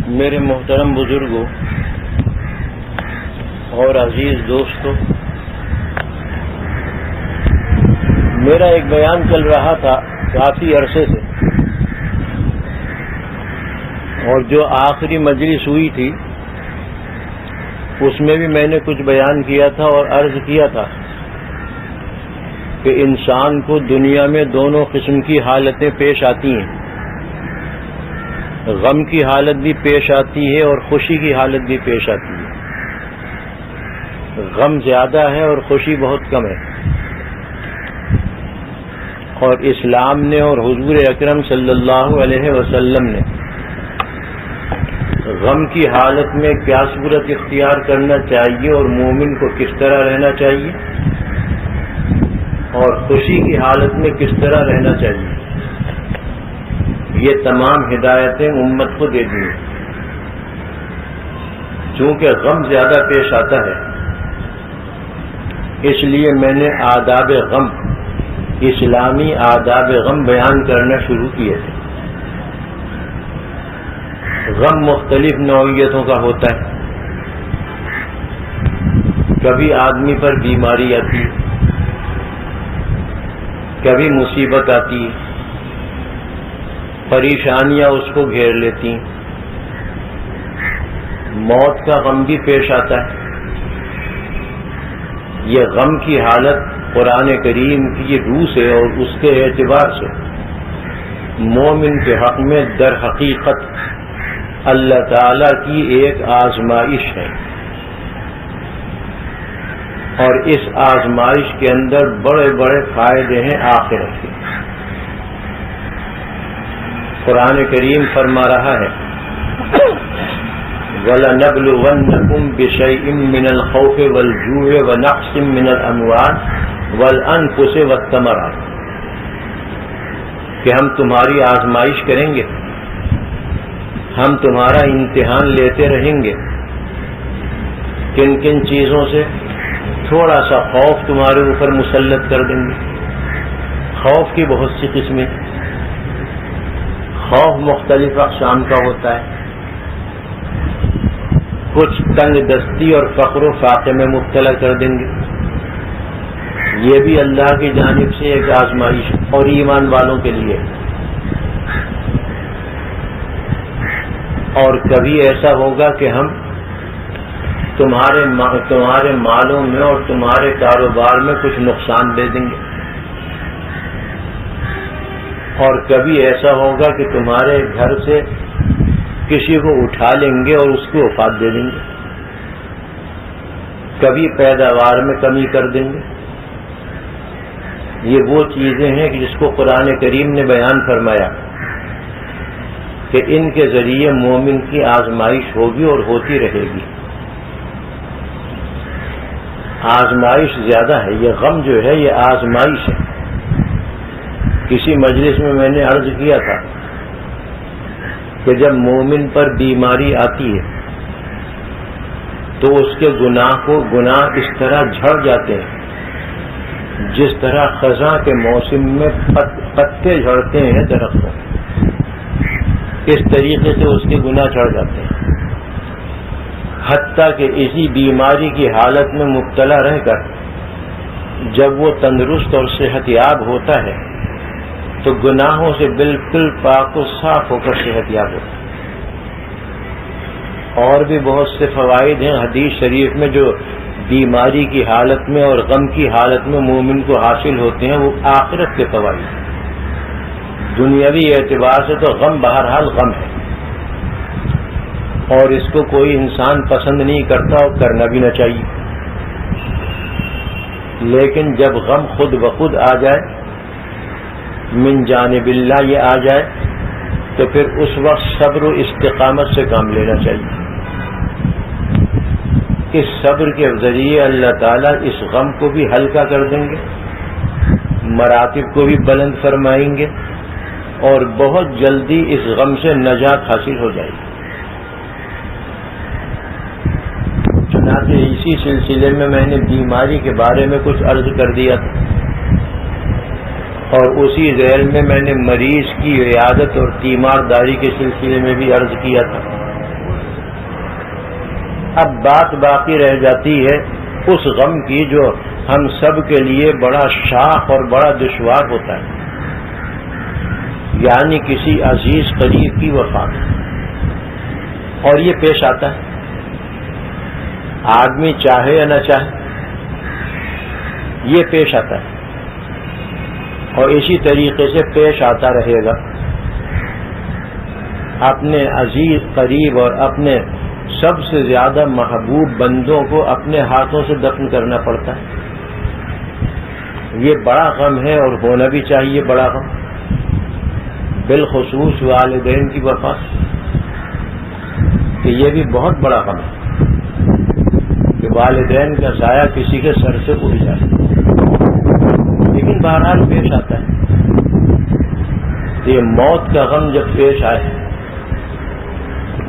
میرے محترم بزرگوں اور عزیز دوستوں، میرا ایک بیان چل رہا تھا کافی عرصے سے، اور جو آخری مجلس ہوئی تھی اس میں بھی میں نے کچھ بیان کیا تھا اور عرض کیا تھا کہ انسان کو دنیا میں دونوں قسم کی حالتیں پیش آتی ہیں، غم کی حالت بھی پیش آتی ہے اور خوشی کی حالت بھی پیش آتی ہے۔ غم زیادہ ہے اور خوشی بہت کم ہے، اور اسلام نے اور حضور اکرم صلی اللہ علیہ وسلم نے غم کی حالت میں کیا صورت اختیار کرنا چاہیے اور مومن کو کس طرح رہنا چاہیے، اور خوشی کی حالت میں کس طرح رہنا چاہیے، یہ تمام ہدایتیں امت کو دے دی۔ چونکہ غم زیادہ پیش آتا ہے، اس لیے میں نے آداب غم، اسلامی آداب غم بیان کرنا شروع کیے تھے۔ غم مختلف نوعیتوں کا ہوتا ہے۔ کبھی آدمی پر بیماری آتی ہے، کبھی مصیبت آتی ہے، پریشانیاں اس کو گھیر لیتی ہیں، موت کا غم بھی پیش آتا ہے۔ یہ غم کی حالت قرآن کریم کی روح سے اور اس کے اعتبار سے مومن کے حق میں در حقیقت اللہ تعالی کی ایک آزمائش ہے، اور اس آزمائش کے اندر بڑے بڑے فائدے ہیں آخرت کے۔ قرآن کریم فرما رہا ہے وَلَنَبْلُوَنَّكُمْ بِشَيْءٍ مِّنَ الْخَوْفِ وَالْجُوعِ وَنَقْصٍ مِّنَ الْأَمْوَالِ وَالْأَنفُسِ وَالثَّمَرَاتِ، کہ ہم تمہاری آزمائش کریں گے، ہم تمہارا امتحان لیتے رہیں گے۔ کن کن چیزوں سے؟ تھوڑا سا خوف تمہارے اوپر مسلط کر دیں گے۔ خوف کی بہت سی قسمیں، خوف مختلف اقسام کا ہوتا ہے۔ کچھ تنگ دستی اور فقر و فاقے میں مبتلا کر دیں گے، یہ بھی اللہ کی جانب سے ایک آزمائش اور ایمان والوں کے لیے۔ اور کبھی ایسا ہوگا کہ ہم تمہارے مالوں میں اور تمہارے کاروبار میں کچھ نقصان دے دیں گے، اور کبھی ایسا ہوگا کہ تمہارے گھر سے کسی کو اٹھا لیں گے اور اس کی وفات دے دیں گے، کبھی پیداوار میں کمی کر دیں گے۔ یہ وہ چیزیں ہیں کہ جس کو قرآن کریم نے بیان فرمایا کہ ان کے ذریعے مومن کی آزمائش ہوگی اور ہوتی رہے گی۔ آزمائش زیادہ ہے، یہ غم جو ہے یہ آزمائش ہے۔ کسی مجلس میں نے عرض کیا تھا کہ جب مومن پر بیماری آتی ہے تو اس کے گناہ اس طرح جھڑ جاتے ہیں جس طرح خزاں کے موسم میں پتے جھڑتے ہیں درختوں، اس طریقے سے اس کے گناہ جھڑ جاتے ہیں۔ حتیٰ کہ اسی بیماری کی حالت میں مبتلا رہ کر جب وہ تندرست اور صحت یاب ہوتا ہے تو گناہوں سے بالکل پاک و صاف ہو کر صحت یاب ہوتا ہے۔ اور بھی بہت سے فوائد ہیں حدیث شریف میں جو بیماری کی حالت میں اور غم کی حالت میں مومن کو حاصل ہوتے ہیں، وہ آخرت کے فوائد ہیں۔ دنیاوی اعتبار سے تو غم بہرحال غم ہے، اور اس کو کوئی انسان پسند نہیں کرتا اور کرنا بھی نہ چاہیے، لیکن جب غم خود بخود آ جائے، من جانب اللہ یہ آ جائے، تو پھر اس وقت صبر و استقامت سے کام لینا چاہیے۔ اس صبر کے ذریعے اللہ تعالیٰ اس غم کو بھی ہلکا کر دیں گے، مراتب کو بھی بلند فرمائیں گے، اور بہت جلدی اس غم سے نجات حاصل ہو جائے گی۔ چنانچہ اسی سلسلے میں نے بیماری کے بارے میں کچھ عرض کر دیا تھا، اور اسی ذیل میں نے مریض کی عیادت اور تیمارداری کے سلسلے میں بھی عرض کیا تھا۔ اب بات باقی رہ جاتی ہے اس غم کی جو ہم سب کے لیے بڑا شاق اور بڑا دشوار ہوتا ہے، یعنی کسی عزیز قریب کی وفات، اور یہ پیش آتا ہے آدمی چاہے یا نہ چاہے، یہ پیش آتا ہے اور اسی طریقے سے پیش آتا رہے گا۔ اپنے عزیز قریب اور اپنے سب سے زیادہ محبوب بندوں کو اپنے ہاتھوں سے دفن کرنا پڑتا ہے، یہ بڑا غم ہے اور ہونا بھی چاہیے بڑا غم، بالخصوص والدین کی وفات، کہ یہ بھی بہت بڑا غم ہے کہ والدین کا سایہ کسی کے سر سے اڑ جائے، لیکن بہرحال پیش آتا ہے۔ یہ موت کا غم جب پیش آئے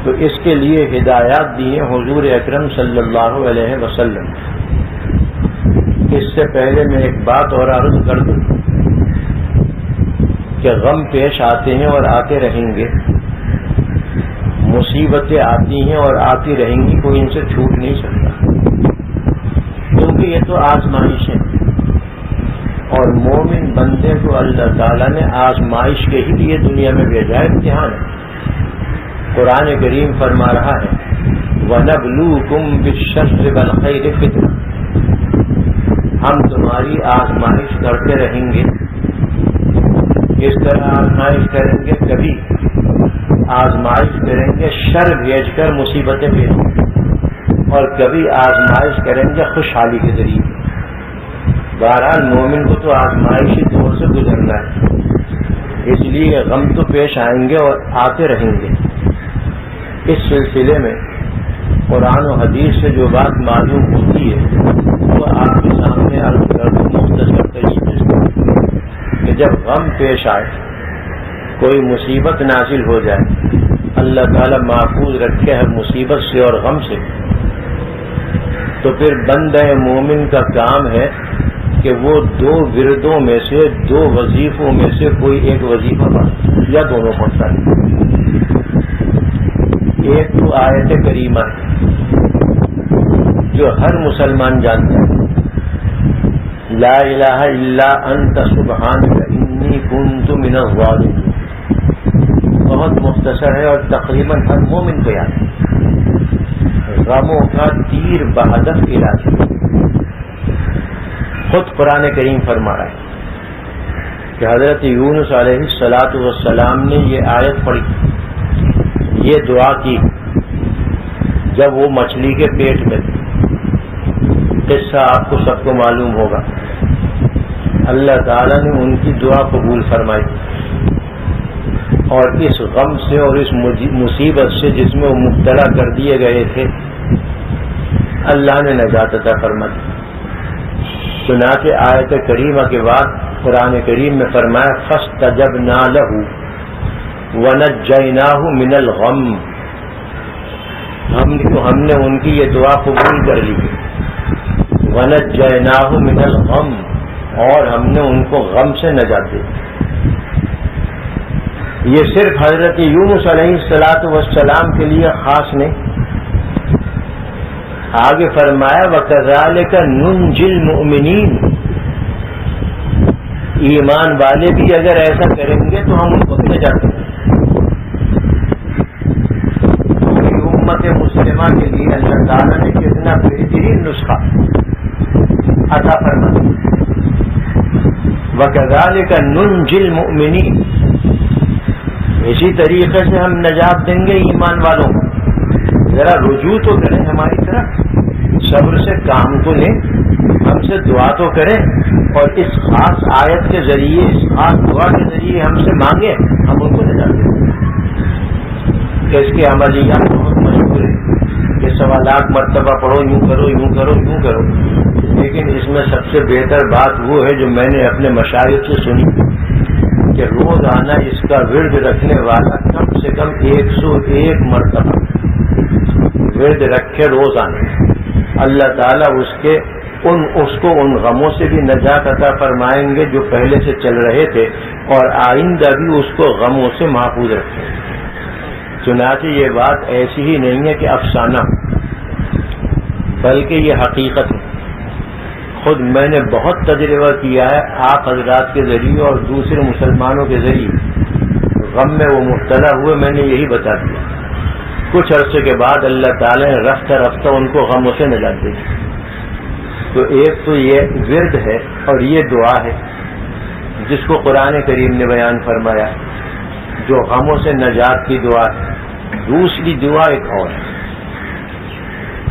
تو اس کے لیے ہدایات دی ہیں حضور اکرم صلی اللہ علیہ وسلم۔ اس سے پہلے میں ایک بات اور عرض کر دوں کہ غم پیش آتے ہیں اور آتے رہیں گے، مصیبتیں آتی ہیں اور آتی رہیں گی، کوئی ان سے چھوٹ نہیں سکتا، کیونکہ یہ تو آزمائش ہے، اور مومن بندے کو اللہ تعالیٰ نے آزمائش کے ہی لیے دنیا میں بھیجا ہے، امتحان ہے۔ قرآن کریم فرما رہا ہے وَنَبْلُوكُمْ بِالشَّرِّ وَالْخَيْرِ فِتْنَةً، ہم تمہاری آزمائش کرتے رہیں گے۔ کس طرح آزمائش کریں گے؟ کبھی آزمائش کریں گے شر بھیج کر، مصیبتیں بھیج کر، اور کبھی آزمائش کریں گے خوشحالی کے ذریعے۔ بہرحال مومن کو تو آزمائشی دور سے گزرنا ہے، اس لیے غم تو پیش آئیں گے اور آتے رہیں گے۔ اس سلسلے میں قرآن و حدیث سے جو بات معلوم ہوتی ہے وہ آپ کے سامنے عرض کر دوں مختصر طریقے سے، کہ جب غم پیش آئے، کوئی مصیبت نازل ہو جائے، اللہ تعالیٰ محفوظ رکھے ہر مصیبت سے اور غم سے، تو پھر بندہ مومن کا کام ہے کہ وہ دو وردوں میں سے، دو وظیفوں میں سے کوئی ایک وظیفہ پڑھے یا دونوں پڑھتا ہے۔ ایک تو آیت کریمہ جو ہر مسلمان جانتا ہے، لا الہ الا انت سبحانک انی کنت من الظالمین، بہت مختصر ہے اور تقریباً ہر مومن کو یاد ہے، غموں کا تیر بہدف علاج ہے۔ خود قرآن کریم فرما رہا ہے کہ حضرت یونس علیہ السلام نے یہ آیت پڑھی، یہ دعا کی جب وہ مچھلی کے پیٹ میں تھے، قصہ آپ کو سب کو معلوم ہوگا۔ اللہ تعالیٰ نے ان کی دعا قبول فرمائی اور اس غم سے اور اس مصیبت سے جس میں وہ مبتلا کر دیے گئے تھے، اللہ نے نجات عطا فرمائی۔ چنانچہ آیت کریمہ کے بعد قرآن کریم میں فرمایا فاستجبنا له وَنَجَّيْنَاهُ مِنَ الْغَمِّ، ہم نے ان کی یہ دعا قبول کر لی، وَنَجَّيْنَاهُ مِنَ الْغَمِّ، اور ہم نے ان کو غم سے نجات دی۔ یہ صرف حضرت یونس علیہ السلام کے لیے خاص نہیں، آگے فرمایا وَكَذَلِكَ نُنْجِي الْمُؤْمِنِينَ، ایمان والے بھی اگر ایسا کریں گے تو ہم ان کو بھی نجات دیں گے۔ امت مسلمہ کے لیے اللہ تعالیٰ نے کتنا بہترین نسخہ عطا فرمایا، وَكَذَلِكَ نُنْجِي الْمُؤْمِنِينَ، اسی طریقے سے ہم نجات دیں گے ایمان والوں کو۔ ذرا رجوع تو کریں ہماری طرف، صبر سے کام تو لیں، ہم سے دعا تو کریں، اور اس خاص آیت کے ذریعے، اس خاص دعا کے ذریعے ہم سے مانگیں، ہم ان کو نجات دیں گے۔ کہ اس کے عملیات بہت مشہور ہیں کہ 1.25 مرتبہ پڑھو، یوں کرو یوں کرو یوں کرو، لیکن اس میں سب سے بہتر بات وہ ہے جو میں نے اپنے مشائخ سے سنی کہ روزانہ اس کا ورد رکھنے والا کم سے کم 101 مرتبہ ورد رکھے روزانہ، اللہ تعالیٰ اس کو ان غموں سے بھی نجات عطا فرمائیں گے جو پہلے سے چل رہے تھے، اور آئندہ بھی اس کو غموں سے محفوظ رکھیں گے۔ چنانچہ یہ بات ایسی ہی نہیں ہے کہ افسانہ، بلکہ یہ حقیقت ہے. خود میں نے بہت تجربہ کیا ہے آپ حضرات کے ذریعے اور دوسرے مسلمانوں کے ذریعے. غم میں وہ مبتلا ہوئے، میں نے یہی بتا دیا. کچھ عرصے کے بعد اللہ تعالیٰ نے رفتہ رفتہ ان کو غموں سے نجات دی. تو ایک تو یہ ورد ہے اور یہ دعا ہے جس کو قرآن کریم نے بیان فرمایا، جو غموں سے نجات کی دعا ہے. دوسری دعا ایک اور ہے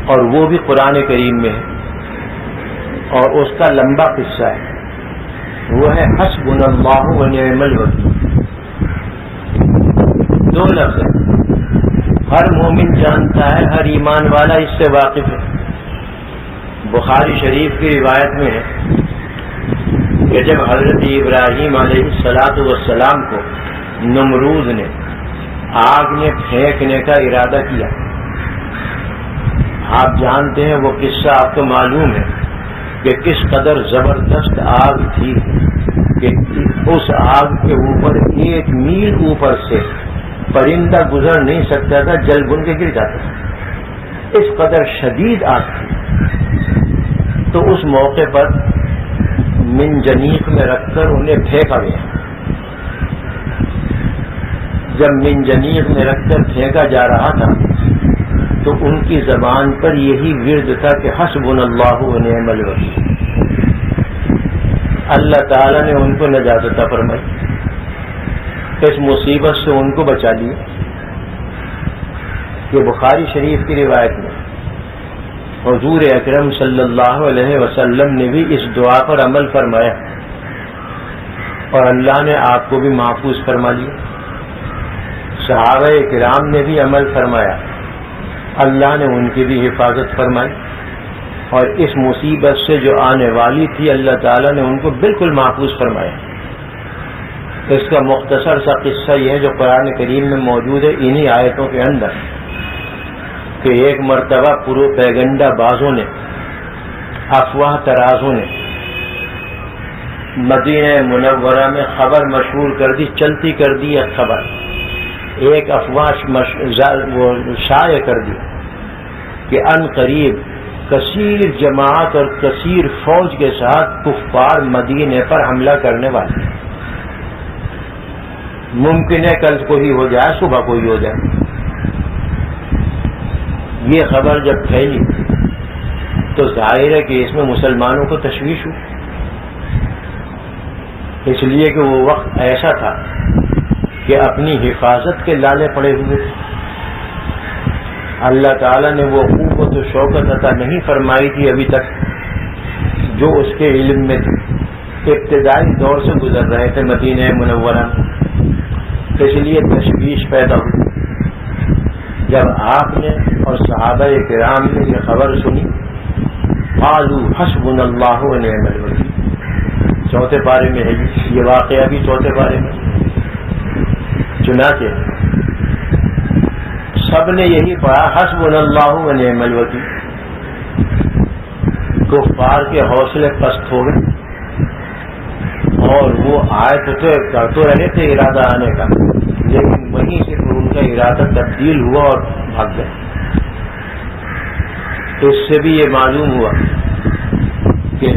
اور وہ بھی قرآن کریم میں ہے اور اس کا لمبا قصہ ہے. وہ ہے حسبنا اللہ و نعم الوکیل. 2 لفظ ہیں. ہر مومن جانتا ہے، ہر ایمان والا اس سے واقف ہے. بخاری شریف کی روایت میں ہے کہ جب حضرت ابراہیم علیہ السلام کو نمرود نے آگ میں پھینکنے کا ارادہ کیا، آپ جانتے ہیں وہ قصہ، آپ کو معلوم ہے کہ کس قدر زبردست آگ تھی کہ اس آگ کے اوپر 1 میل اوپر سے پرندہ گزر نہیں سکتا تھا، جل بن کے گر جاتا تھا. اس قدر شدید آگ تھی. تو اس موقع پر منجنیق میں رکھ کر انہیں پھینکا گیا. جب منجنیق میں رکھ کر پھینکا جا رہا تھا تو ان کی زبان پر یہی ورد تھا کہ حسبنا اللہ و نعم الوکیل. اللہ تعالیٰ نے ان کو نجات عطا فرمائی، اس مصیبت سے ان کو بچا لیا. یہ بخاری شریف کی روایت میں حضور اکرم صلی اللہ علیہ وسلم نے بھی اس دعا پر عمل فرمایا اور اللہ نے آپ کو بھی محفوظ فرما لیا. صحابہ کرام نے بھی عمل فرمایا، اللہ نے ان کی بھی حفاظت فرمائی اور اس مصیبت سے جو آنے والی تھی اللہ تعالیٰ نے ان کو بالکل محفوظ فرمایا. اس کا مختصر سا قصہ یہ ہے جو قرآن کریم میں موجود ہے انہی آیتوں کے اندر، کہ ایک مرتبہ پرو پیگنڈا بازوں نے، افواہ ترازوں نے مدینہ منورہ میں خبر مشہور کر دی، چلتی کر دی. ایک خبر، ایک افواہ شائع کر دی کہ ان قریب کثیر جماعت اور کثیر فوج کے ساتھ کفار مدینے پر حملہ کرنے والے ہیں. ممکن ہے کل کوئی ہو جائے، صبح کوئی ہو جائے. یہ خبر جب پھیلی تو ظاہر ہے کہ اس میں مسلمانوں کو تشویش ہوئی، اس لیے کہ وہ وقت ایسا تھا کہ اپنی حفاظت کے لالے پڑے ہوئے تھے. اللہ تعالیٰ نے وہ قوت و شوکت عطا نہیں فرمائی تھی ابھی تک جو اس کے علم میں تھی. ابتدائی دور سے گزر رہے تھے مدینہ منورہ، اس لیے تشویش پیدا ہوئی. جب آپ نے اور صحابہ کرام نے یہ خبر سنی، قالوا حسبنا اللہ و نعم الوکیل. 4 پارے میں ہے یہ واقعہ بھی 4 پارے میں. چنانچہ سب نے یہی پڑھا حسبنا اللہ و نعم الوکیل. کفار کے حوصلے پست ہو گئے اور وہ آئے تو رہے تھے ارادہ آنے کا، لیکن وہیں سے ان کا ارادہ تبدیل ہوا اور بھاگ گئے. اس سے بھی یہ معلوم ہوا کہ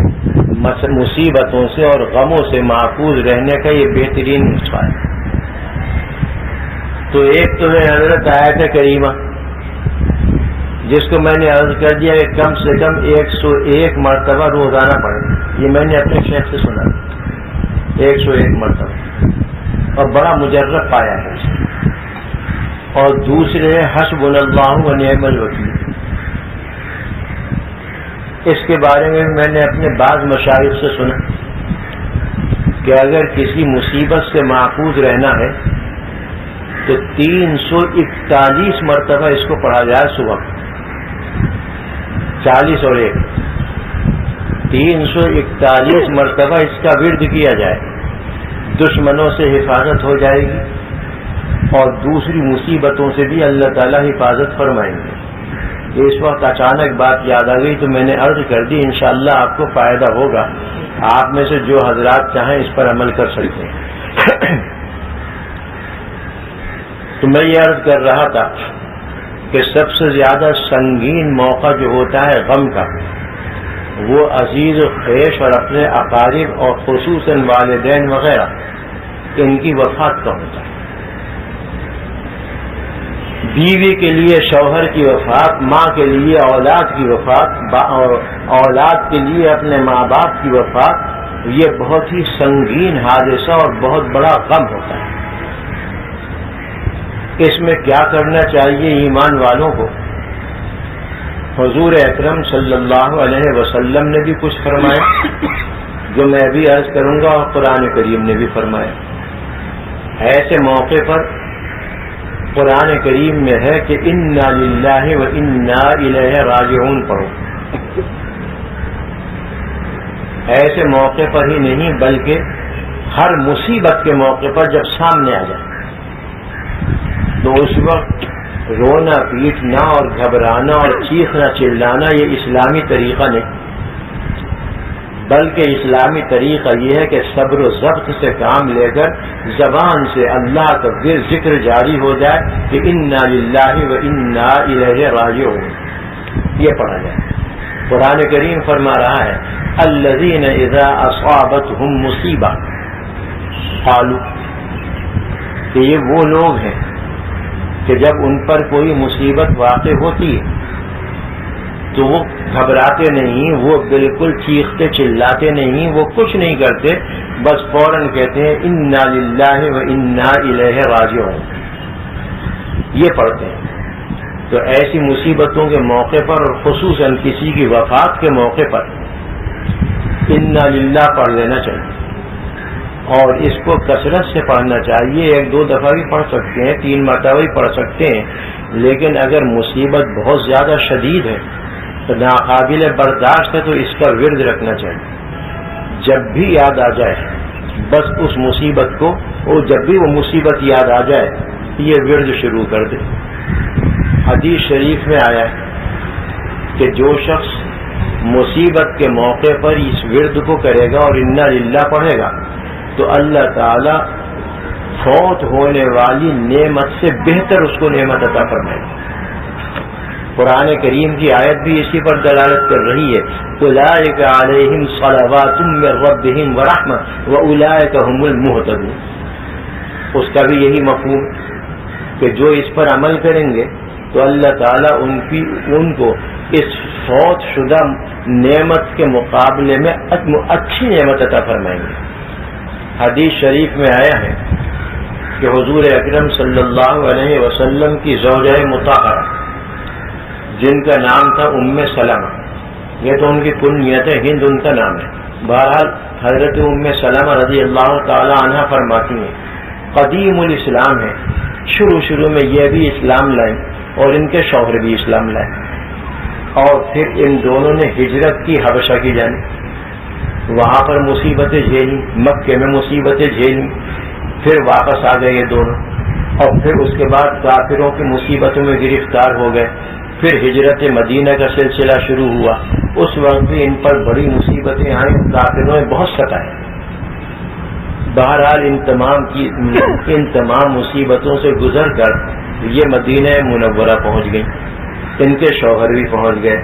مصیبتوں سے اور غموں سے محفوظ رہنے کا یہ بہترین نسخہ ہے. تو ایک تو ہے حضرت آیت کریمہ جس کو میں نے عرض کر دیا کہ کم سے کم 101 مرتبہ روزانہ پڑھیں. یہ میں نے اپنے شیخ سے سنا 101 مرتبہ اور بڑا مجرب پایا ہے. اور دوسرے حسبنا اللہ و نعم الوکیل. اس کے بارے میں نے اپنے بعض مشائخ سے سنا کہ اگر کسی مصیبت سے محفوظ رہنا ہے تو 341 مرتبہ اس کو پڑھا جائے صبح. 40 اور 1 341 مرتبہ اس کا ورد کیا جائے. دشمنوں سے حفاظت ہو جائے گی اور دوسری مصیبتوں سے بھی اللہ تعالیٰ حفاظت فرمائیں گے. اس وقت اچانک بات یاد آ گئی تو میں نے عرض کر دی، انشاءاللہ آپ کو فائدہ ہوگا. آپ میں سے جو حضرات چاہیں اس پر عمل کر سکتے ہیں. تو میں یہ عرض کر رہا تھا کہ سب سے زیادہ سنگین موقع جو ہوتا ہے غم کا، وہ عزیز و خیش اور اپنے اقارب اور خصوصاً والدین وغیرہ ان کی وفات کا ہوتا ہے۔ بیوی کے لیے شوہر کی وفات، ماں کے لیے اولاد کی وفات، اور اولاد کے لیے اپنے ماں باپ کی وفات، یہ بہت ہی سنگین حادثہ اور بہت بڑا غم ہوتا ہے۔ اس میں کیا کرنا چاہیے ایمان والوں کو؟ حضور اکرم صلی اللہ علیہ وسلم نے بھی کچھ فرمایا جو میں بھی عرض کروں گا، اور قرآن کریم نے بھی فرمایا۔ ایسے موقع پر قرآن کریم میں ہے کہ انا للہ و انا الیہ راجعون پڑھو۔ ایسے موقع پر ہی نہیں بلکہ ہر مصیبت کے موقع پر جب سامنے آ جائے تو اس وقت رونا پیٹنا اور گھبرانا اور چیخنا چلانا یہ اسلامی طریقہ نہیں، بلکہ اسلامی طریقہ یہ ہے کہ صبر و ضبط سے کام لے کر زبان سے اللہ کا ذکر جاری ہو جائے کہ انا للہ و انا الیہ راجعون، یہ پڑھا جائے۔ قرآن کریم فرما رہا ہے الذین اذا اصابتهم مصیبہ قالوا، کہ یہ وہ لوگ ہیں کہ جب ان پر کوئی مصیبت واقع ہوتی ہے تو وہ گھبراتے نہیں، وہ بالکل چیختے چلاتے نہیں، وہ کچھ نہیں کرتے، بس فوراً کہتے ہیں انا للہ و انا الیہ راجعون، یہ پڑھتے ہیں۔ تو ایسی مصیبتوں کے موقع پر اور خصوصاً کسی کی وفات کے موقع پر انا للہ پڑھ لینا چاہیے، اور اس کو کثرت سے پڑھنا چاہیے۔ ایک دو دفعہ بھی پڑھ سکتے ہیں، 3 مرتبہ بھی پڑھ سکتے ہیں، لیکن اگر مصیبت بہت زیادہ شدید ہے تو ناقابل برداشت ہے تو اس کا ورد رکھنا چاہیے۔ جب بھی یاد آ جائے بس اس مصیبت کو، اور جب بھی وہ مصیبت یاد آ جائے یہ ورد شروع کر دے۔ حدیث شریف میں آیا ہے کہ جو شخص مصیبت کے موقع پر اس ورد کو کرے گا اور انا للہ پڑھے گا تو اللہ تعالی فوت ہونے والی نعمت سے بہتر اس کو نعمت عطا فرمائے گا۔ قرآن کریم کی آیت بھی اسی پر دلالت کر رہی ہے اولئک علیہم صلوات من ربہم ورحمہ واولئک هم المہتدون۔ اس کا بھی یہی مفہوم کہ جو اس پر عمل کریں گے تو اللہ تعالیٰ ان کو اس فوت شدہ نعمت کے مقابلے میں اچھی نعمت عطا فرمائیں گے۔ حدیث شریف میں آیا ہے کہ حضور اکرم صلی اللہ علیہ وسلم کی زوجہ مطہرہ جن کا نام تھا ام سلمہ، یہ تو ان کی کنیت ہے، ہند ان کا نام ہے، بہرحال حضرت ام سلمہ رضی اللہ تعالی عنہ فرماتی ہیں قدیم الاسلام ہے، شروع میں یہ بھی اسلام لائیں اور ان کے شوہر بھی اسلام لائے، اور پھر ان دونوں نے ہجرت کی حبشہ کی جانب، وہاں پر مصیبتیں جھیلی، مکے میں مصیبتیں جھیلی، پھر واپس آ گئے یہ دونوں، اور پھر اس کے بعد کافروں کی مصیبتوں میں گرفتار ہو گئے، پھر ہجرت مدینہ کا سلسلہ شروع ہوا، اس وقت بھی ان پر بڑی مصیبتیں آئیں، کافروں نے بہت ستائے۔ بہرحال ان تمام مصیبتوں سے گزر کر یہ مدینہ منورہ پہنچ گئی، ان کے شوہر بھی پہنچ گئے،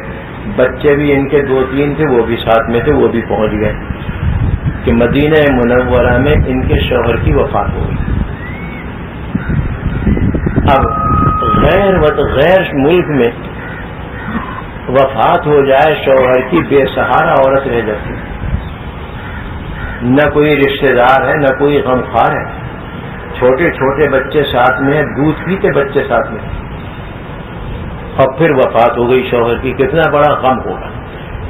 بچے بھی ان کے 2-3 تھے وہ بھی ساتھ میں تھے، وہ بھی پہنچ گئے کہ مدینہ منورہ میں ان کے شوہر کی وفات ہو گئی۔ اب غیر ملک میں وفات ہو جائے شوہر کی، بے سہارا عورت رہ جاتی، نہ کوئی رشتہ دار ہے نہ کوئی غمخوار ہے، چھوٹے چھوٹے بچے ساتھ میں ہیں، دودھ پیتے بچے ساتھ میں، اور پھر وفات ہو گئی شوہر کی، کتنا بڑا غم ہوگا۔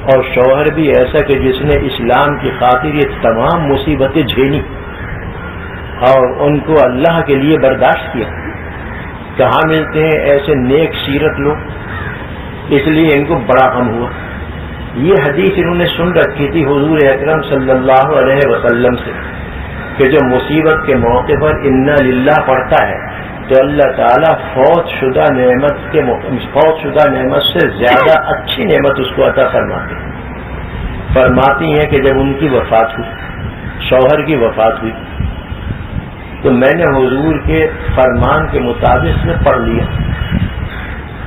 اور شوہر بھی ایسا کہ جس نے اسلام کی خاطر یہ تمام مصیبتیں جھیلی اور ان کو اللہ کے لیے برداشت کیا۔ کہاں ملتے ہیں ایسے نیک سیرت لوگ، اس لیے ان کو بڑا غم ہوا۔ یہ حدیث انہوں نے سن رکھی تھی حضور اکرم صلی اللہ علیہ وسلم سے کہ جو مصیبت کے موقع پر انا للہ پڑھتا ہے تو اللہ تعالیٰ فوت شدہ نعمت سے زیادہ اچھی نعمت اس کو عطا فرماتی ہیں کہ جب ان کی وفات ہوئی، شوہر کی وفات ہوئی، تو میں نے حضور کے فرمان کے مطابق میں پڑھ لیا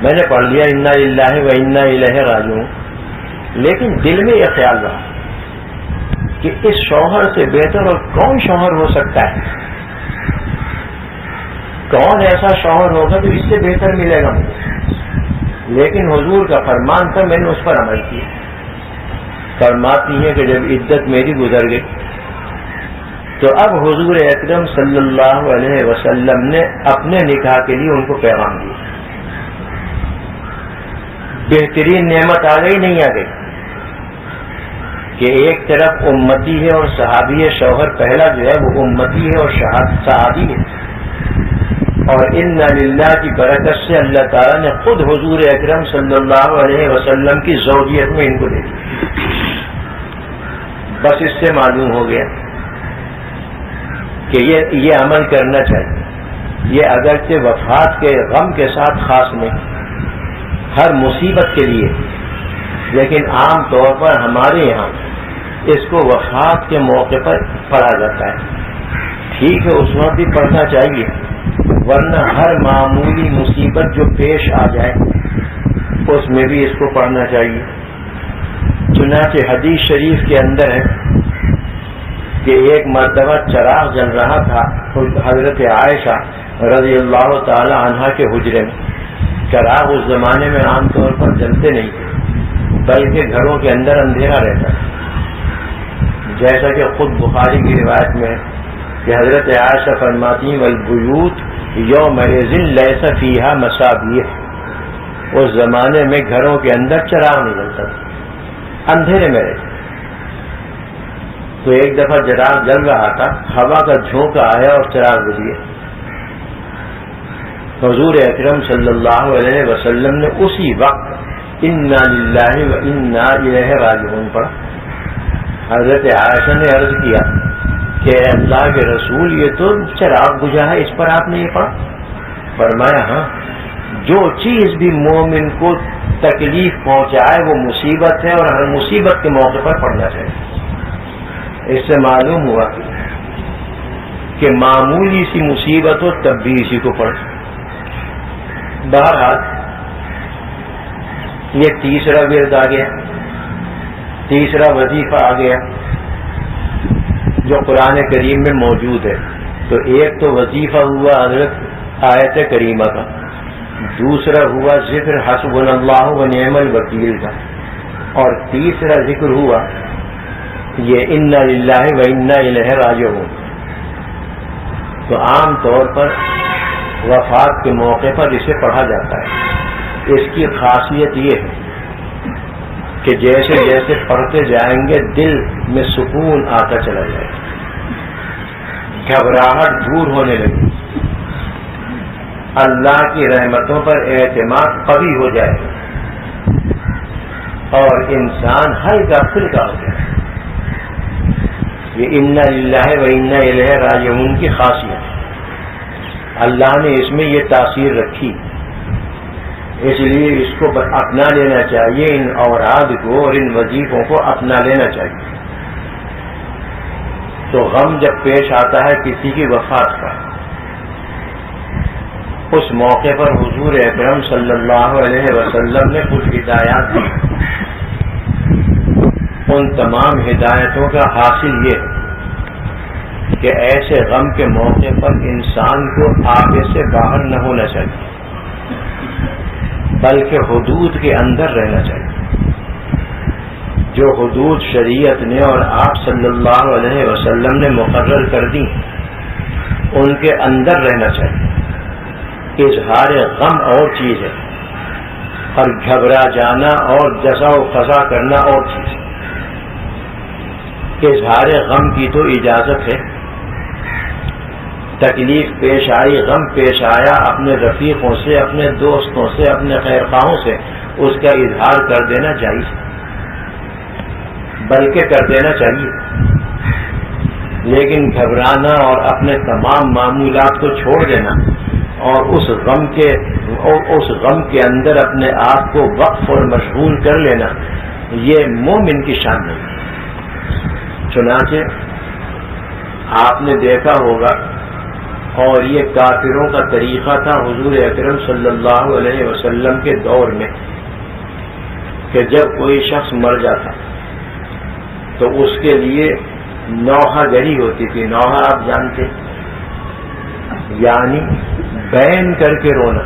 میں نے پڑھ لیا انا للہ و انا الیہ راجعون، لیکن دل میں یہ خیال رہا کہ اس شوہر سے بہتر اور کون شوہر ہو سکتا ہے، کون ایسا شوہر ہوگا تو اس سے بہتر ملے گا مجھے۔ لیکن حضور کا فرمان تھا، میں نے اس پر عمل کیا۔ فرماتی ہے کہ جب عدت میری گزر گئی تو اب حضور اکرم صلی اللہ علیہ وسلم نے اپنے نکاح کے لیے ان کو پیغام دیا۔ بہترین نعمت آ گئی نہیں آ گئی کہ ایک طرف امتی ہے اور صحابی ہے، شوہر پہلا جو ہے وہ امتی ہے اور صحابی ہے، اور انا للہ کی برکت سے اللہ تعالیٰ نے خود حضور اکرم صلی اللہ علیہ وسلم کی زوجیت میں ان کو دے دیا۔ بس اس سے معلوم ہو گیا کہ یہ عمل کرنا چاہیے۔ یہ اگرچہ وفات کے غم کے ساتھ خاص نہیں، ہر مصیبت کے لیے، لیکن عام طور پر ہمارے یہاں اس کو وفات کے موقع پر پڑھا جاتا ہے۔ ٹھیک ہے، اس وقت بھی پڑھنا چاہیے، ورنہ ہر معمولی مصیبت جو پیش آ جائے اس میں بھی اس کو پڑھنا چاہیے۔ چنانچہ حدیث شریف کے اندر ہے کہ ایک مرتبہ چراغ جل رہا تھا حضرت عائشہ رضی اللہ تعالی عنہا کے حجرے میں۔ چراغ اس زمانے میں عام طور پر جلتے نہیں تھے، بلکہ گھروں کے اندر اندھیرا رہتا تھا، جیسا کہ خود بخاری کی روایت میں کہ حضرت عائشہ فرماتی ہیں والبیوت یومئذ لیس فیہا مصابیح، اس زمانے میں گھروں کے اندر چراغ نہیں جلتا تھا، اندھیرے میں رہتے۔ تو ایک دفعہ چراغ جل رہا تھا، ہوا کا جھونکا آیا اور چراغ بجھ گیا۔ حضور اکرم صلی اللہ علیہ وسلم نے اسی وقت انا للہ و انا الیہ راجعون پڑھا۔ حضرت عائشہ نے عرض کیا کہ اے اللہ کے رسول، یہ تو چراغ بجھا ہے، اس پر آپ نے یہ پڑھا؟ فرمایا ہاں، جو چیز بھی مومن کو تکلیف پہنچائے وہ مصیبت ہے، اور ہر مصیبت کے موقع پر پڑھنا چاہیے۔ اس سے معلوم ہوا کہ معمولی سی مصیبت ہو تب بھی اسی کو پڑھ۔ بہرحال یہ تیسرا ورد آ گیا، تیسرا وظیفہ آ گیا جو قرآن کریم میں موجود ہے۔ تو ایک تو وظیفہ ہوا حضرت آیت کریمہ کا، دوسرا ہوا ذکر حسبنا اللہ و نعم الوکیل کا، اور تیسرا ذکر ہوا یہ انا للہ و انا الیہ راجعون۔ تو عام طور پر وفات کے موقع پر اسے پڑھا جاتا ہے۔ اس کی خاصیت یہ ہے کہ جیسے جیسے پڑھتے جائیں گے دل میں سکون آتا چلا جائے گا، گھبراہٹ دور ہونے لگی، اللہ کی رحمتوں پر اعتماد قوی ہو جائے گا، اور انسان ہلکا پھلکا ہو جائے گا۔ یہ انا للہ و انا الیہ راجعون کی خاصیت ہے۔ اللہ نے اس میں یہ تاثیر رکھی، اس لیے اس کو اپنا لینا چاہیے، ان اوراد کو اور ان وظیفوں کو اپنا لینا چاہیے۔ تو غم جب پیش آتا ہے کسی کی وفات کا، اس موقع پر حضور اکرم صلی اللہ علیہ وسلم نے کچھ ہدایات دی۔ ان تمام ہدایتوں کا حاصل یہ ہے کہ ایسے غم کے موقع پر انسان کو آگے سے باہر نہ ہونا چاہیے، بلکہ حدود کے اندر رہنا چاہیے۔ جو حدود شریعت نے اور آپ صلی اللہ علیہ وسلم نے مقرر کر دی ان کے اندر رہنا چاہیے۔ اظہار غم اور چیز ہے، اور گھبرا جانا اور جزا و قضا کرنا اور چیز ہے۔ اظہار غم کی تو اجازت ہے، تکلیف پیش آئی، غم پیش آیا، اپنے رفیقوں سے، اپنے دوستوں سے، اپنے خیر خواہوں سے اس کا اظہار کر دینا جائز، بلکہ کر دینا چاہیے۔ لیکن گھبرانا اور اپنے تمام معمولات کو چھوڑ دینا اور اس غم کے اندر اپنے آپ کو وقف اور مشغول کر لینا، یہ مومن کی شان نہیں۔ چنانچہ آپ نے دیکھا ہوگا اور یہ کافروں کا طریقہ تھا حضور اکرم صلی اللہ علیہ وسلم کے دور میں کہ جب کوئی شخص مر جاتا تو اس کے لیے نوحہ گری ہوتی تھی. نوحہ آپ جانتے، یعنی بین کر کے رونا،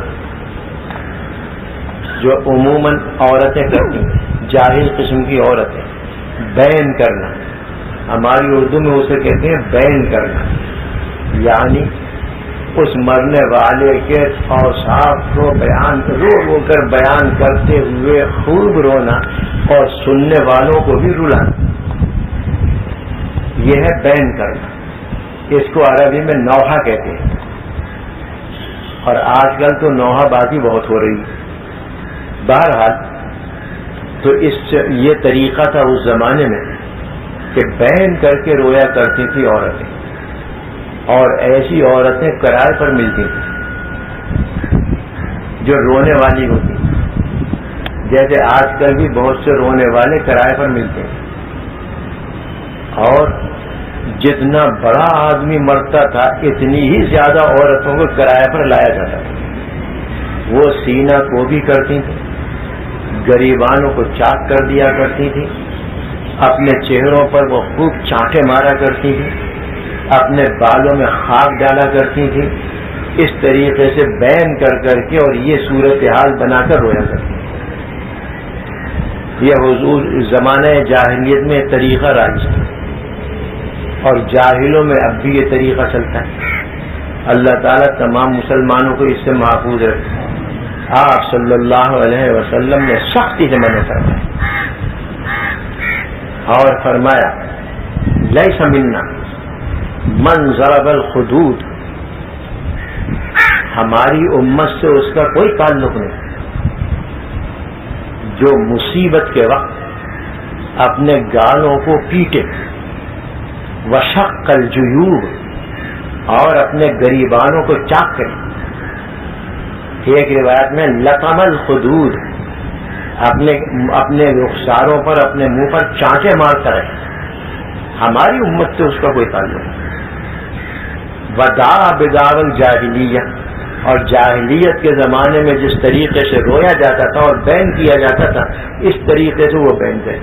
جو عموماً عورتیں کرتی ہیں، جاہل قسم کی عورتیں، بین کرنا. ہماری اردو میں اسے کہتے ہیں بین کرنا، یعنی اس مرنے والے کے اوصاف کو رو کر بیان کرتے ہوئے خوب رونا اور سننے والوں کو بھی رلانا. یہ ہے بین کرنا. اس کو عربی میں نوحہ کہتے ہیں. اور آج کل تو نوحہ بازی بہت ہو رہی ہے. بہرحال تو یہ طریقہ تھا اس زمانے میں کہ بین کر کے رویا کرتی تھی عورتیں، اور ایسی عورتیں کرائے پر ملتی تھیں جو رونے والی ہوتی، جیسے آج کل بھی بہت سے رونے والے کرائے پر ملتے ہیں. اور جتنا بڑا آدمی مرتا تھا اتنی ہی زیادہ عورتوں کو کرائے پر لایا جاتا تھا. وہ سینہ کو بھی کرتی تھیں، غریبانوں کو چاک کر دیا کرتی تھی، اپنے چہروں پر وہ خوب چانٹے مارا کرتی تھی، اپنے بالوں میں خاک ڈالا کرتی تھی. اس طریقے سے بین کر کر کے اور یہ صورتحال بنا کر رویا کرتی تھی. یہ حضور زمانہ جاہلیت میں طریقہ رائج تھا، اور جاہلوں میں اب بھی یہ طریقہ چلتا ہے. اللہ تعالیٰ تمام مسلمانوں کو اس سے محفوظ رکھے. آپ صلی اللہ علیہ وسلم نے سختی سے منع فرمایا اور فرمایا لیس منا من ضرب الخدود، ہماری امت سے اس کا کوئی تعلق نہیں جو مصیبت کے وقت اپنے گالوں کو پیٹے، وشق الجیوب، اور اپنے غریبانوں کو چاک کرے. ایک روایت میں لطم الخدود، اپنے رخساروں پر، اپنے منہ پر چانٹے مارتا رہے. ہماری امت سے اس کا کوئی تعلق نہیں. وداع بداع الجاہلیہ، اور جاہلیت کے زمانے میں جس طریقے سے رویا جاتا تھا اور بین کیا جاتا تھا اس طریقے سے وہ بین کرے.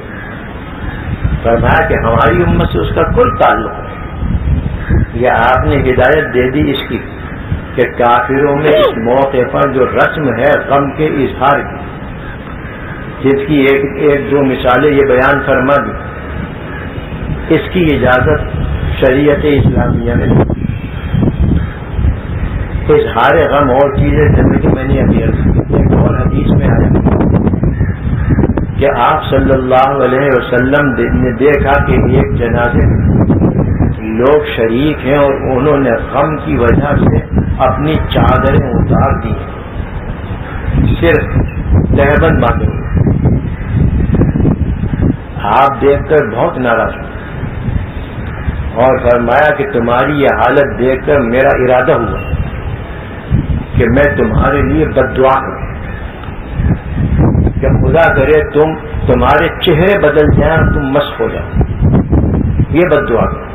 فرمایا کہ ہماری امت سے اس کا کوئی تعلق نہیں. یہ آپ نے ہدایت دے دی اس کی کہ کافروں میں اس موقع پر جو رسم ہے غم کے اظہار کی، جس کی ایک دو مثالیں یہ بیان فرما دی، اس کی اجازت شریعت اسلامیہ میں دی. اظہار غم اور چیزیں جیسے کہ میں نے ابھی ایک اور حدیث میں آیا کہ آپ صلی اللہ علیہ وسلم نے دیکھا کہ ایک جنازے میں لوگ شریک ہیں اور انہوں نے غم کی وجہ سے اپنی چادریں اتار دی، صرف تہبند باندھے ہوئے. آپ دیکھ کر بہت ناراض ہوئے اور فرمایا کہ تمہاری یہ حالت دیکھ کر میرا ارادہ ہوا کہ میں تمہارے لیے بد دعا کروں کہ خدا کرے تمہارے چہرے بدل جائیں اور تم مسخ ہو جاؤ. یہ بد دعا کرو.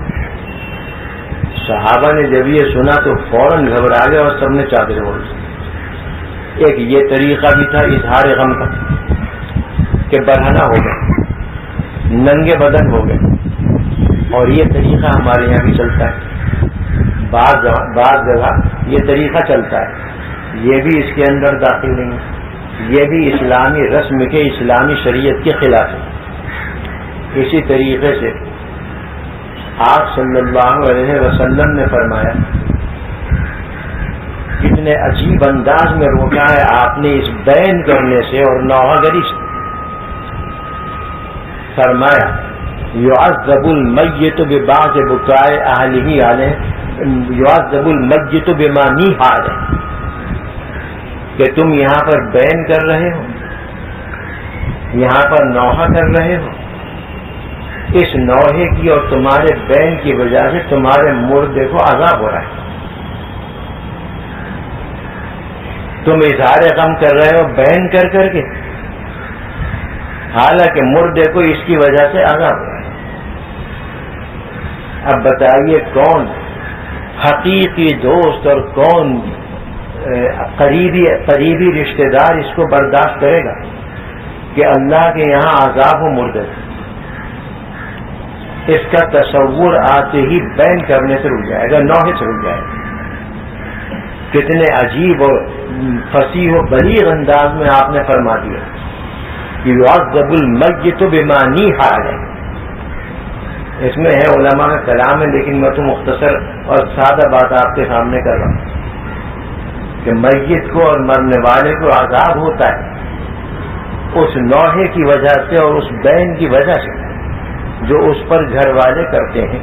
صحابہ نے جب یہ سنا تو فوراً گھبرا گئے اور سب نے چادریں اوڑھ لی. ایک یہ طریقہ بھی تھا اظہار غم کا کہ برہنہ ہو گئے، ننگے بدن ہو گئے. اور یہ طریقہ ہمارے یہاں بھی چلتا ہے، بعض جگہ یہ طریقہ چلتا ہے. یہ بھی اس کے اندر داخل نہیں ہے، یہ بھی اسلامی رسم کے، اسلامی شریعت کے خلاف ہے. اسی طریقے سے آپ صلی اللہ علیہ وسلم نے فرمایا، کتنے عجیب انداز میں روکا ہے آپ نے اس بین کرنے سے اور نوحہ گری سے. فرمایا یعذب المیت ببعض بکاء اہلہ علیہ، یعذب المیت بما نیح علیہ، کہ تم یہاں پر بین کر رہے ہو، یہاں پر نوحہ کر رہے ہو. اس نوحے کی اور تمہارے بین کی وجہ سے تمہارے مردے کو عذاب ہو رہا ہے. تم اظہار غم کر رہے ہو بین کر کر کے، حالانکہ مردے کو اس کی وجہ سے عذاب ہو رہا ہے. اب بتائیے کون حقیقی دوست اور کون قریبی رشتہ دار اس کو برداشت کرے گا کہ اللہ کے یہاں عذاب و مردے؟ اس کا تصور آتے ہی بین کرنے سے رک جائے گا، نوحے سے رک جائے گا۔ کتنے عجیب اور فصیح و بلیغ انداز میں آپ نے فرما دیا کہ یعذب المیت بما نیح علیہ۔ اس میں ہے علماء کا کلام ہے، لیکن میں تو مختصر اور سادہ بات آپ کے سامنے کر رہا ہوں کہ میت کو اور مرنے والے کو عذاب ہوتا ہے اس نوحے کی وجہ سے اور اس بین کی وجہ سے جو اس پر گھر والے کرتے ہیں۔